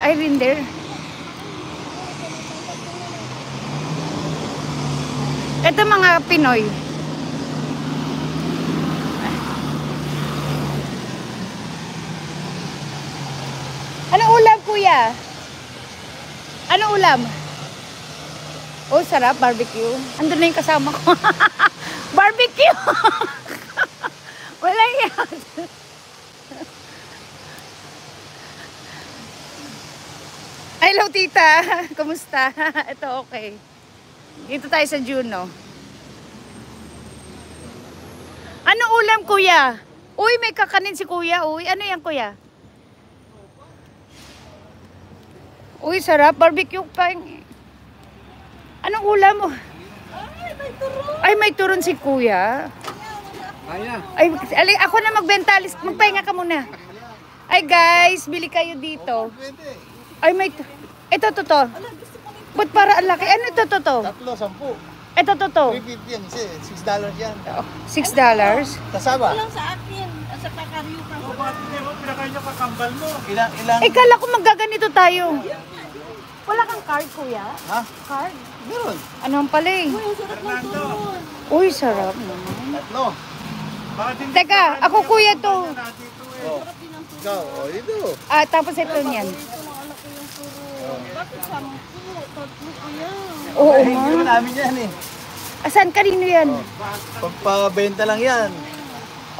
Ay, rinder. Ito mga Pinoy. Ano ulam, kuya? Ano ulam? Oh, sarap, barbecue. Andun na yung kasama ko. Barbecue! Wala yan. Hello, tita. Kumusta? Ito, okay. Dito tayo sa Juno. Ano ulam, kuya? Uy, may kakanin si kuya. Uy, ano yan, kuya? Uy, sarap. Barbecue pa. Anong ulam mo? Ay, may turon si kuya. Ay, ako na magbentalis. Magpahinga ka muna. Ay, guys, bili kayo dito. Ay, may... Ito, to. Ba't para ang laki? Ano ito, to? Tatlo, 10. Ito, to. 350 yan kasi. $6 yan. $6? Kasama. Walang sa akin. Sa kakaryo ka. O bakit hindi mo? Pinakain niyo kakambal mo. Ilang? Kala ko magaganito tayo. Wala kang card, kuya? Ha? Card? Meron. Ano pala eh? Uy, ang sarap ng turon. Uy, sarap naman. Tatlo. Teka, ako kuya to. Oh. Ikaw, ito. Tapos ito niyan. Ito ng anak ko yung turon. Bakit 10? Tatlo ko yan. Oo, Hindi ma. namin yan eh. Asan kanino yan? Pagpabenta lang yan.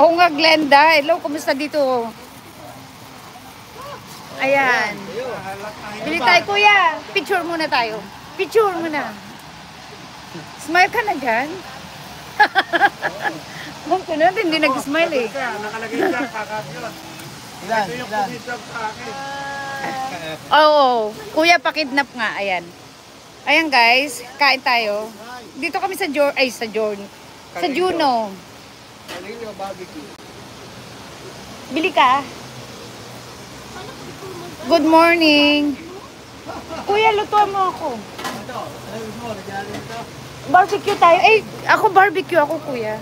Oo nga, Glenda. Hello, kumusta dito? Ayan. Bili tayo, kuya. Picture muna tayo. Picture muna. Smile ka na dyan. Kung kuno, hindi nag-smile eh. Nakalagay siya, kakapyon. Ilan? Ito yung Ilan? pumitag sa akin. Oo. Kuya, pakidnap nga. Ayan. Ayan, guys. Kain tayo. Dito kami sa sa Juno. Kanino barbecue? Bili ka. Good morning. Kuya, lutuan mo ako. Ito. Ano gusto mo? Nagyan ito? Barbecue tayo. Eh, ako barbecue ako, kuya.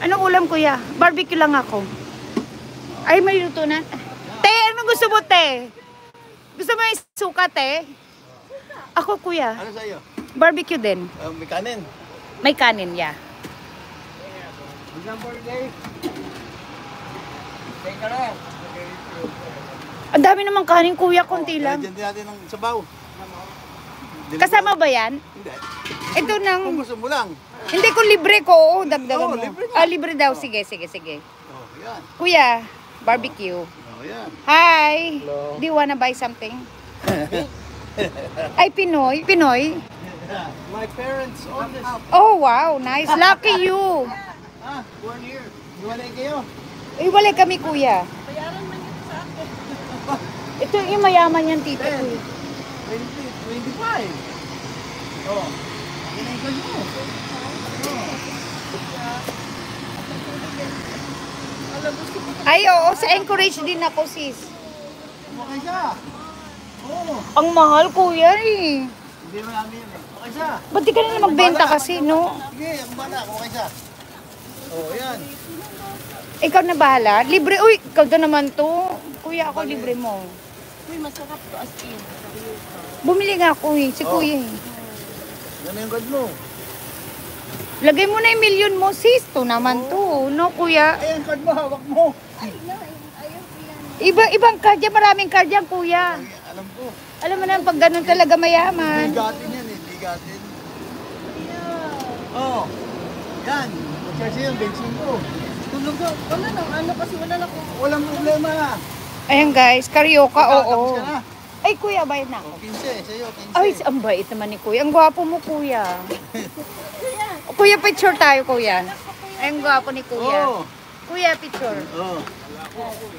Anong ulam, kuya? Barbecue lang ako. Ay, may luto na. Te, anong gusto mo, te? Gusto mo yung suka, te? Ako, kuya. Ano sa'yo? Barbecue din. May kanin. May kanin, yeah. Biglang birthday. Teka lang. Ang dami namang kanin, kuya. Konti lang. Lagyan din natin ng sabaw. Kasama ba yan? Hindi. Ito nang... Kung gusto mo lang. Hindi ko libre ko. Oo, dagdagan Oo, mo. libre nga. Libre daw. Sige. Oh, yan. Kuya, barbecue. Oh, yan. Hi. Hello. Do you wanna buy something? Ay, Pinoy. My parents own this. Oh, wow. Nice. Lucky you. Ah, born here. Iwalay kayo. Iwalay kami, kuya. Bayaran man ito sa akin. Ito yung mayaman yan, tita. 10. Kuya. 25. Oh. Ginagol mo. Ay, oo. Sa encourage din ako, sis. Kumakay siya. Oo. Ang mahal, kuya, eh. Hindi mo namin yun eh. Kumakay siya. Ba't di ka na magbenta kasi, no? Sige, ang bala. Kumakay siya. Oh, yan. Ikaw na bahala. Libre. Uy, ikaw na naman to. Kuya, ako libre mo. Uy, masarap to as in. Bumili nga ako, eh. Si kuya, eh. Yan yung god mo. Lagay mo na yung million mo, sis. To naman to. No, kuya? Ay, ang card mo. Hawak mo. Ay, na. Ayaw ko yan. Ibang card yan. Maraming card yan, kuya. Ay, alam ko. Alam mo na, pag ganun talaga mayaman. Bigatin yan eh. Bigatin. Oh. Yan. Mag-charge yung bensin ko. Tulog ka. Wala nang ano kasi wala na kung... Walang problema. Ayan, guys. Karaoke, Tapos oo. ka na. Ay, kuya, bayad na ako. 15. Sa'yo, 15. Ay, ang bait naman ni kuya. Ang gwapo mo, kuya. Kuya, picture tayo, kuya. Ay, ang gwapo ni kuya. Oo. Kuya, picture. Oh.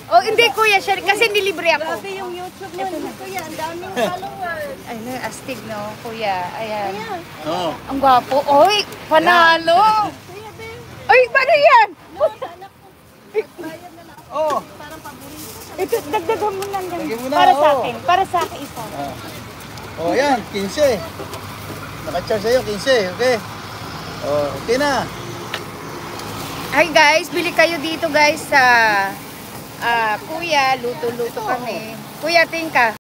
Oh, hindi, kuya. Siya, kasi nilibre ako. Grabe yung YouTube mo. Ito yan. Ang daming followers. Ay, no, astig, no, kuya. Ayan. Ayan. Oh. Ang gwapo. Oy, panalo. Kuya, Ben. Ay, paano yan? No, sa anak ko. Bayad na lang ako. Oh. Parang paborito. Ito, dagdagan mo lang yan. Lagyan mo na, Para sa oo. akin. Para sa akin isa. Oh, yan. 15. Naka-charge sa'yo, 15. Okay. Oh, okay na. Hi guys, bili kayo dito guys sa kuya, luto-luto kami. Kuya, tingka.